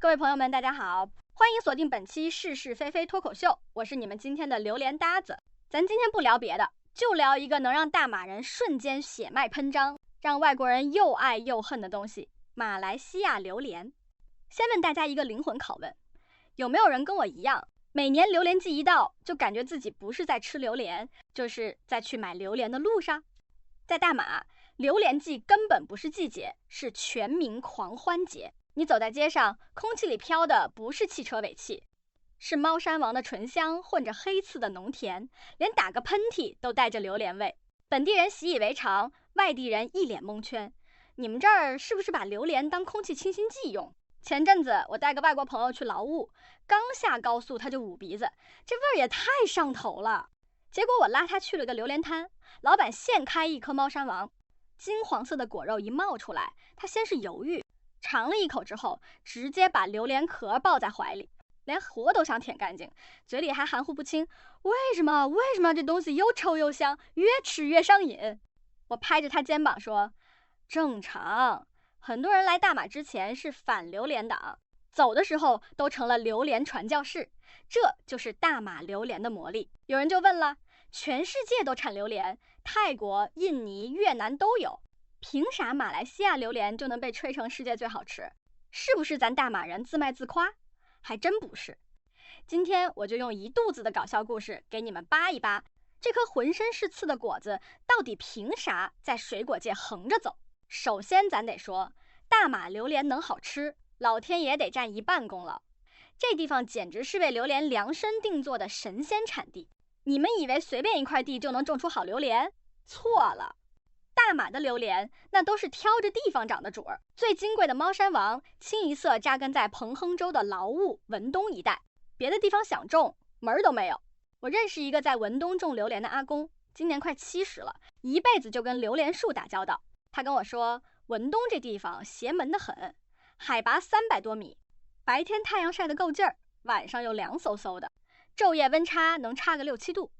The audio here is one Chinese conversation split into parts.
各位朋友们，大家好，欢迎锁定本期是是非非脱口秀，我是你们今天的榴莲搭子。咱今天不聊别的，就聊一个能让大马人瞬间血脉喷张，让外国人又爱又恨的东西——马来西亚榴莲。先问大家一个灵魂拷问，有没有人跟我一样，每年榴莲季一到，就感觉自己不是在吃榴莲，就是在去买榴莲的路上？在大马，榴莲季根本不是季节，是全民狂欢节。你走在街上，空气里飘的不是汽车尾气，是猫山王的醇香混着黑刺的浓甜，连打个喷嚏都带着榴莲味。本地人习以为常，外地人一脸蒙圈。你们这儿是不是把榴莲当空气清新剂用？前阵子我带个外国朋友去劳务，刚下高速他就捂鼻子，这味儿也太上头了。结果我拉他去了个榴莲摊，老板现开一颗猫山王，金黄色的果肉一冒出来，他先是犹豫，尝了一口之后，直接把榴莲壳抱在怀里，连核都想舔干净，嘴里还含糊不清，为什么这东西又臭又香，越吃越上瘾？我拍着他肩膀说，正常，很多人来大马之前是反榴莲党，走的时候都成了榴莲传教士，这就是大马榴莲的魔力。有人就问了，全世界都产榴莲，泰国、印尼、越南都有，凭啥马来西亚榴莲就能被吹成世界最好吃？是不是咱大马人自卖自夸？还真不是。今天我就用一肚子的搞笑故事给你们扒一扒，这颗浑身是刺的果子到底凭啥在水果界横着走？首先咱得说，大马榴莲能好吃，老天爷得占一半功劳。这地方简直是为榴莲量身定做的神仙产地。你们以为随便一块地就能种出好榴莲？错了。大马的榴莲那都是挑着地方长的主儿，最金贵的猫山王清一色扎根在彭亨州的劳务、文东一带，别的地方想种门儿都没有。我认识一个在文东种榴莲的阿公，今年快70了，一辈子就跟榴莲树打交道。他跟我说，文东这地方邪门得很，海拔300多米，白天太阳晒得够劲儿，晚上又凉飕飕的，昼夜温差能差个6、7度。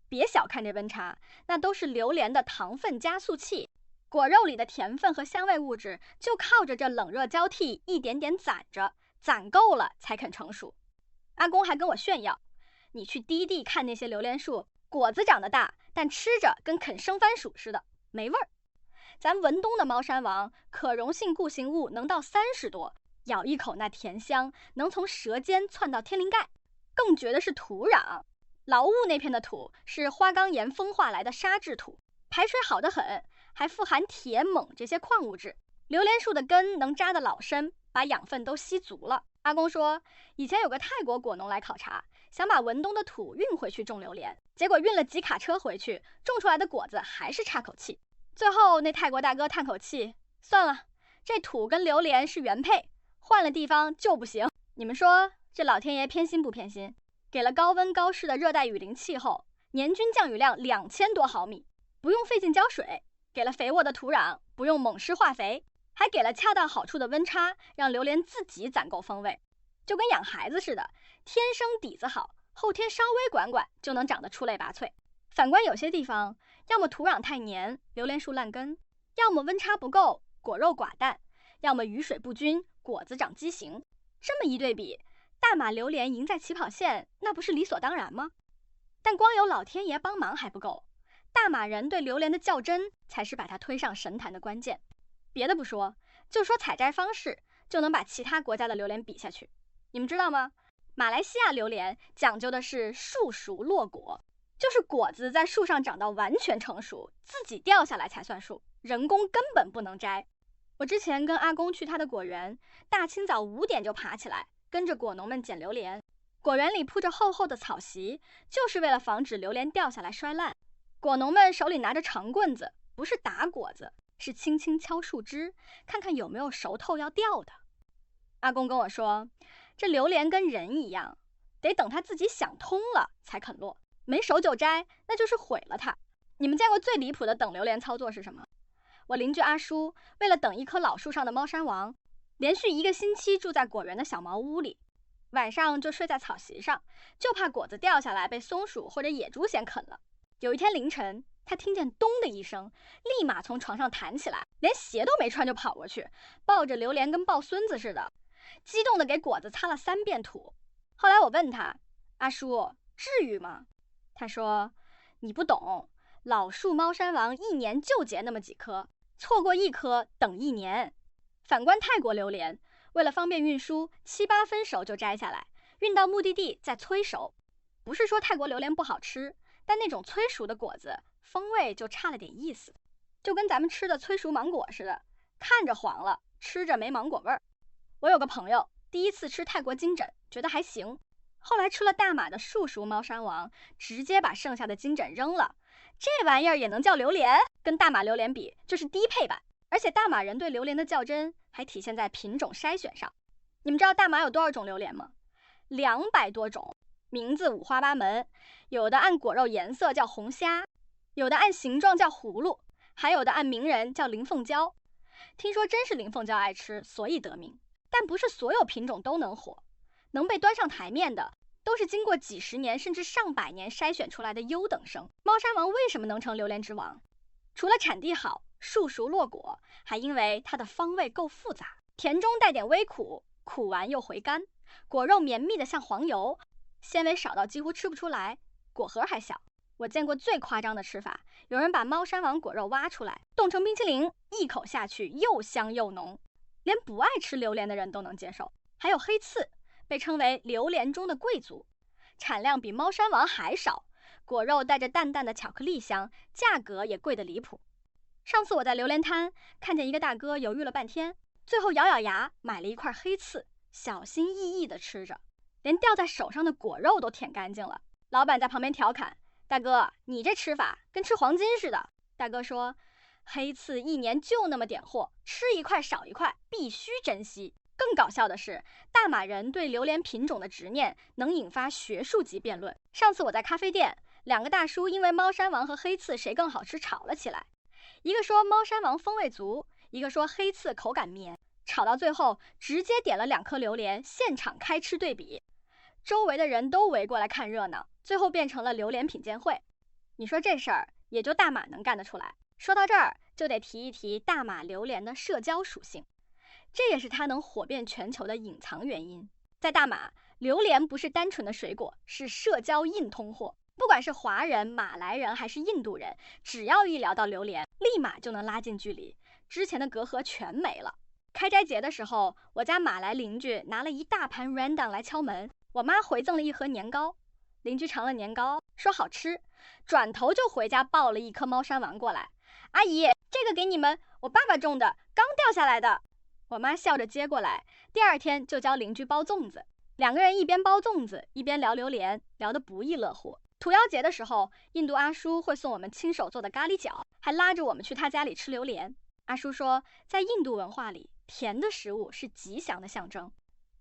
别小看这温差，那都是榴莲的糖分加速器，果肉里的甜分和香味物质就靠着这冷热交替一点点攒着，攒够了才肯成熟。阿公还跟我炫耀，你去低地看那些榴莲树，果子长得大，但吃着跟啃生番薯似的，没味儿。咱文东的猫山王可溶性固形物能到30多，咬一口那甜香能从舌尖窜到天灵盖。更绝的是土壤，劳务那片的土是花岗岩风化来的沙质土，排水好得很，还富含铁、锰这些矿物质。榴莲树的根能扎得老深，把养分都吸足了。阿公说，以前有个泰国果农来考察，想把文东的土运回去种榴莲，结果运了几卡车回去，种出来的果子还是差口气。最后那泰国大哥叹口气，算了，这土跟榴莲是原配，换了地方就不行。你们说这老天爷偏心不偏心？给了高温高湿的热带雨林气候，年均降雨量2000多毫米，不用费劲浇水，给了肥沃的土壤，不用猛施化肥，还给了恰到好处的温差，让榴莲自己攒够风味。就跟养孩子似的，天生底子好，后天稍微管管就能长得出类拔萃。反观有些地方，要么土壤太黏，榴莲树烂根，要么温差不够，果肉寡淡，要么雨水不均，果子长畸形。这么一对比，大马榴莲赢在起跑线，那不是理所当然吗？但光有老天爷帮忙还不够，大马人对榴莲的较真才是把它推上神坛的关键。别的不说，就说采摘方式，就能把其他国家的榴莲比下去。你们知道吗？马来西亚榴莲讲究的是树熟落果，就是果子在树上长到完全成熟，自己掉下来才算数，人工根本不能摘。我之前跟阿公去他的果园，大清早5点就爬起来，跟着果农们捡榴莲。果园里铺着厚厚的草席，就是为了防止榴莲掉下来摔烂。果农们手里拿着长棍子，不是打果子，是轻轻敲树枝，看看有没有熟透要掉的。阿公跟我说，这榴莲跟人一样，得等他自己想通了才肯落，没熟就摘，那就是毁了它。你们见过最离谱的等榴莲操作是什么？我邻居阿叔为了等一棵老树上的猫山王，连续1个星期住在果园的小茅屋里，晚上就睡在草席上，就怕果子掉下来被松鼠或者野猪先啃了。有一天凌晨，他听见咚的一声，立马从床上弹起来，连鞋都没穿就跑过去，抱着榴莲跟抱孙子似的。激动地给果子擦了3遍土。后来我问他，阿叔，至于吗？他说，你不懂，老树猫山王1年就结那么几颗，错过1颗等1年。反观泰国榴莲，为了方便运输，7、8分熟就摘下来，运到目的地再催熟。不是说泰国榴莲不好吃，但那种催熟的果子风味就差了点意思，就跟咱们吃的催熟芒果似的，看着黄了，吃着没芒果味儿。我有个朋友第一次吃泰国金枕，觉得还行，后来吃了大马的树熟猫山王，直接把剩下的金枕扔了。这玩意儿也能叫榴莲？跟大马榴莲比，就是低配版。而且大马人对榴莲的较真还体现在品种筛选上。你们知道大马有多少种榴莲吗？200多种，名字五花八门，有的按果肉颜色叫红虾，有的按形状叫葫芦，还有的按名人叫林凤娇。听说真是林凤娇爱吃，所以得名。但不是所有品种都能火，能被端上台面的都是经过几十年甚至上百年筛选出来的优等生。猫山王为什么能成榴莲之王？除了产地好，树熟落果，还因为它的方味够复杂，甜中带点微苦，苦完又回甘，果肉绵密的像黄油，纤维少到几乎吃不出来，果核还小。我见过最夸张的吃法，有人把猫山王果肉挖出来，冻成冰淇淋，一口下去又香又浓，连不爱吃榴莲的人都能接受。还有黑刺，被称为榴莲中的贵族，产量比猫山王还少，果肉带着淡淡的巧克力香，价格也贵得离谱。上次我在榴莲摊看见一个大哥犹豫了半天，最后咬咬牙买了一块黑刺，小心翼翼地吃着，连掉在手上的果肉都舔干净了。老板在旁边调侃，大哥，你这吃法跟吃黄金似的。大哥说，黑刺1年就那么点货，吃一块少一块，必须珍惜。更搞笑的是，大马人对榴莲品种的执念能引发学术级辩论。上次我在咖啡店，2个大叔因为猫山王和黑刺谁更好吃吵了起来，一个说猫山王风味足，一个说黑刺口感绵，吵到最后直接点了2颗榴莲，现场开吃对比。周围的人都围过来看热闹，最后变成了榴莲品鉴会。你说这事儿也就大马能干得出来。说到这儿，就得提一提大马榴莲的社交属性，这也是它能火遍全球的隐藏原因。在大马，榴莲不是单纯的水果，是社交硬通货。不管是华人、马来人还是印度人，只要一聊到榴莲，立马就能拉近距离，之前的隔阂全没了。开斋节的时候，我家马来邻居拿了一大盘 rendang 来敲门，我妈回赠了1盒年糕。邻居尝了年糕，说好吃，转头就回家抱了1颗猫山王过来。阿姨，这个给你们，我爸爸种的，刚掉下来的。我妈笑着接过来，第2天就教邻居包粽子。2个人一边包粽子，一边聊榴莲，聊得不亦乐乎。屠妖节的时候，印度阿叔会送我们亲手做的咖喱饺，还拉着我们去他家里吃榴莲。阿叔说，在印度文化里，甜的食物是吉祥的象征，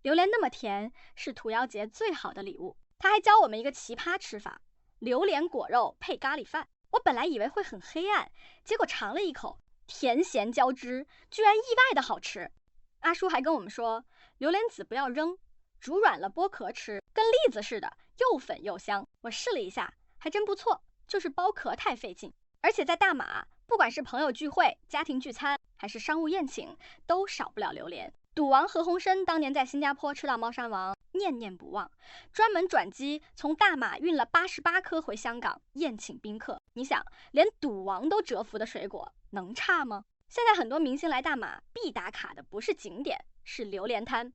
榴莲那么甜，是屠妖节最好的礼物。他还教我们一个奇葩吃法，榴莲果肉配咖喱饭。我本来以为会很黑暗，结果尝了一口，甜咸交织，居然意外的好吃。阿叔还跟我们说，榴莲籽不要扔，煮软了剥壳吃，跟栗子似的，又粉又香。我试了一下，还真不错，就是剥壳太费劲。而且在大马，不管是朋友聚会、家庭聚餐，还是商务宴请，都少不了榴莲。赌王何鸿燊当年在新加坡吃到猫山王，念念不忘，专门转机从大马运了88颗回香港宴请宾客。你想，连赌王都折服的水果，能差吗？现在很多明星来大马必打卡的不是景点，是榴莲摊。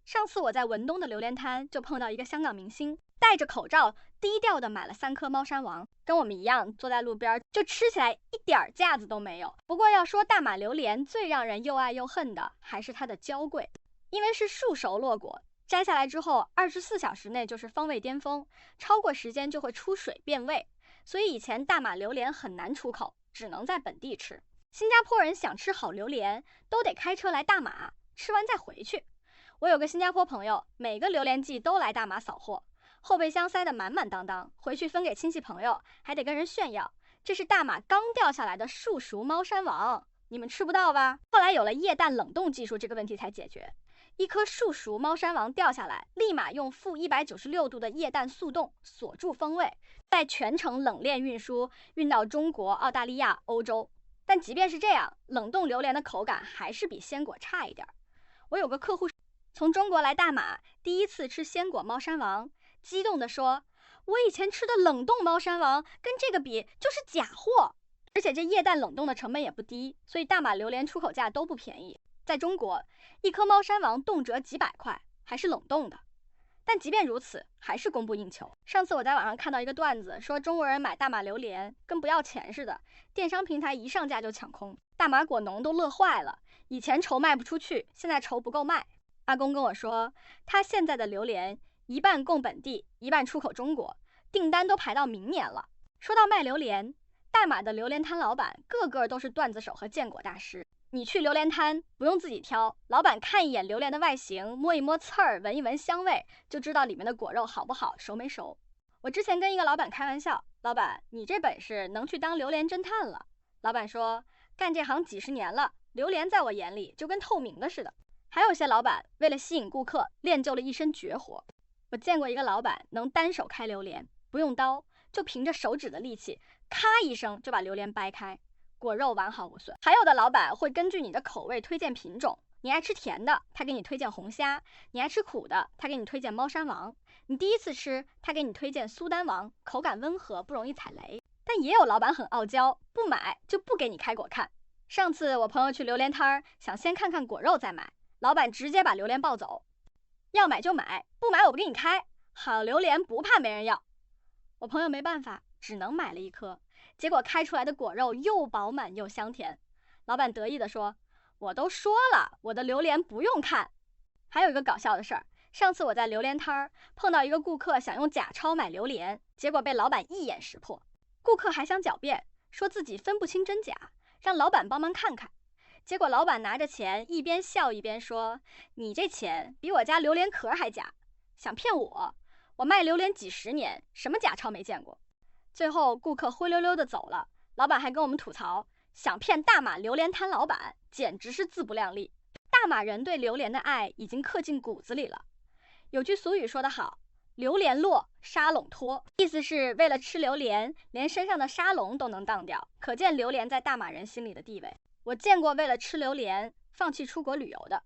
上次我在文东的榴莲摊就碰到一个香港明星，戴着口罩低调的买了3颗猫山王，跟我们一样坐在路边，就吃起来一点架子都没有。不过要说大马榴莲最让人又爱又恨的还是它的娇贵，因为是树熟落果，摘下来之后24小时内就是风味巅峰，超过时间就会出水变味，所以以前大马榴莲很难出口，只能在本地吃。新加坡人想吃好榴莲都得开车来大马，吃完再回去。我有个新加坡朋友，每个榴莲季都来大马扫货，后备箱塞得满满当当，回去分给亲戚朋友，还得跟人炫耀，这是大马刚掉下来的树熟猫山王，你们吃不到吧？后来有了液氮冷冻技术，这个问题才解决。1颗树熟猫山王掉下来，立马用-196度的液氮速冻锁住风味，再全程冷链运输，运到中国、澳大利亚、欧洲。但即便是这样，冷冻榴莲的口感还是比鲜果差一点。我有个客户从中国来大马，第一次吃鲜果猫山王，激动地说：“我以前吃的冷冻猫山王跟这个比就是假货，而且这液氮冷冻的成本也不低，所以大马榴莲出口价都不便宜。在中国，一颗猫山王动辄几百块，还是冷冻的。但即便如此，还是供不应求。上次我在网上看到一个段子，说中国人买大马榴莲跟不要钱似的，电商平台一上架就抢空，大马果农都乐坏了。以前愁卖不出去，现在愁不够卖。阿公跟我说，他现在的榴莲一半供本地，一半出口中国，订单都排到明年了。说到卖榴莲，大马的榴莲摊老板个个都是段子手和鉴果大师。你去榴莲摊不用自己挑，老板看一眼榴莲的外形，摸一摸刺儿，闻一闻香味，就知道里面的果肉好不好，熟没熟。我之前跟一个老板开玩笑，老板，你这本事能去当榴莲侦探了。老板说，干这行几十年了，榴莲在我眼里就跟透明的似的。还有些老板为了吸引顾客，练就了一身绝活。我见过一个老板能单手开榴莲，不用刀，就凭着手指的力气，咔一声就把榴莲掰开，果肉完好无损。还有的老板会根据你的口味推荐品种，你爱吃甜的，他给你推荐红虾；你爱吃苦的，他给你推荐猫山王；你第一次吃，他给你推荐苏丹王，口感温和，不容易踩雷。但也有老板很傲娇，不买就不给你开果看。上次我朋友去榴莲摊，想先看看果肉再买，老板直接把榴莲抱走，要买就买，不买我不给你开。好榴莲不怕没人要。我朋友没办法，只能买了一颗。结果开出来的果肉又饱满又香甜，老板得意地说，我都说了，我的榴莲不用看。还有一个搞笑的事儿，上次我在榴莲摊碰到一个顾客想用假钞买榴莲，结果被老板一眼识破。顾客还想狡辩，说自己分不清真假，让老板帮忙看看。结果老板拿着钱一边笑一边说，你这钱比我家榴莲壳还假，想骗我？我卖榴莲几十年，什么假钞没见过。最后顾客灰溜溜的走了，老板还跟我们吐槽，想骗大马榴莲摊老板简直是自不量力。大马人对榴莲的爱已经刻进骨子里了。有句俗语说得好，榴莲落，沙龙脱，意思是为了吃榴莲，连身上的沙龙都能当掉，可见榴莲在大马人心里的地位。我见过为了吃榴莲放弃出国旅游的，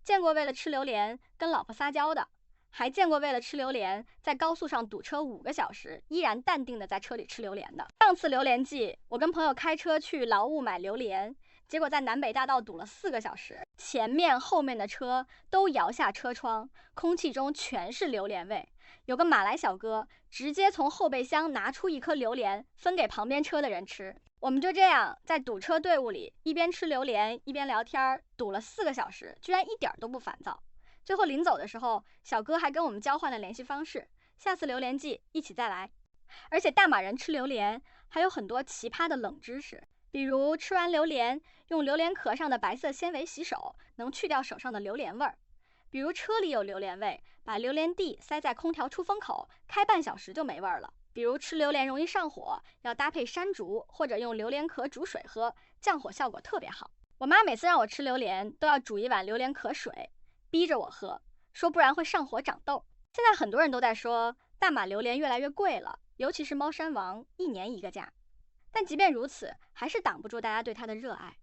见过为了吃榴莲跟老婆撒娇的，还见过为了吃榴莲在高速上堵车5个小时，依然淡定的在车里吃榴莲的。上次榴莲季，我跟朋友开车去劳务买榴莲，结果在南北大道堵了4个小时，前面后面的车都摇下车窗，空气中全是榴莲味。有个马来小哥直接从后备箱拿出一颗榴莲分给旁边车的人吃。我们就这样在堵车队伍里一边吃榴莲一边聊天，堵了4个小时，居然一点都不烦躁。最后临走的时候，小哥还跟我们交换了联系方式，下次榴莲季一起再来。而且大马人吃榴莲还有很多奇葩的冷知识，比如吃完榴莲用榴莲壳上的白色纤维洗手，能去掉手上的榴莲味儿；比如车里有榴莲味，把榴莲蒂塞在空调出风口，开半小时就没味儿了；比如吃榴莲容易上火，要搭配山竹或者用榴莲壳煮水喝，降火效果特别好。我妈每次让我吃榴莲都要煮一碗榴莲壳水，逼着我喝，说不然会上火长痘。现在很多人都在说大马榴莲越来越贵了，尤其是猫山王1年一个价。但即便如此，还是挡不住大家对它的热爱，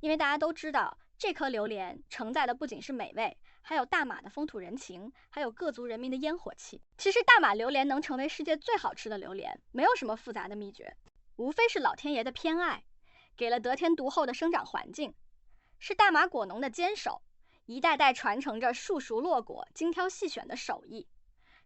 因为大家都知道这颗榴莲承载的不仅是美味，还有大马的风土人情，还有各族人民的烟火气。其实大马榴莲能成为世界最好吃的榴莲，没有什么复杂的秘诀，无非是老天爷的偏爱，给了得天独厚的生长环境，是大马果农的坚守，一代代传承着树熟落果、精挑细选的手艺，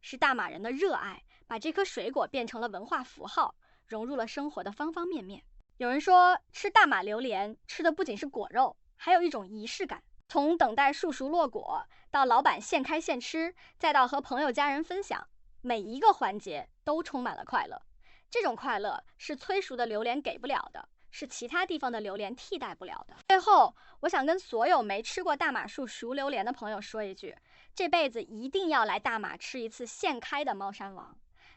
是大马人的热爱，把这颗水果变成了文化符号，融入了生活的方方面面。有人说，吃大马榴莲吃的不仅是果肉，还有一种仪式感。从等待树熟落果，到老板现开现吃，再到和朋友家人分享，每一个环节都充满了快乐。这种快乐是催熟的榴莲给不了的，是其他地方的榴莲替代不了的。最后，我想跟所有没吃过大马树熟榴莲的朋友说一句，这辈子一定要来大马吃一次现开的猫山王。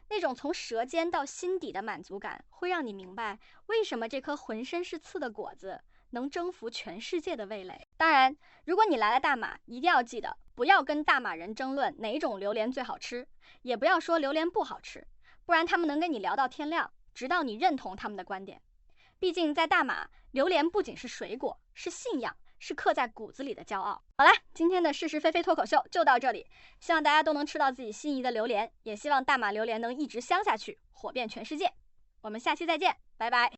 那种从舌尖到心底的满足感，会让你明白为什么这颗浑身是刺的果子能征服全世界的味蕾。当然，如果你来了大马，一定要记得不要跟大马人争论哪种榴莲最好吃，也不要说榴莲不好吃，不然他们能跟你聊到天亮，直到你认同他们的观点。毕竟在大马，榴莲不仅是水果，是信仰，是刻在骨子里的骄傲。好啦，今天的是是非非脱口秀就到这里，希望大家都能吃到自己心仪的榴莲，也希望大马榴莲能一直香下去，火遍全世界。我们下期再见，拜拜。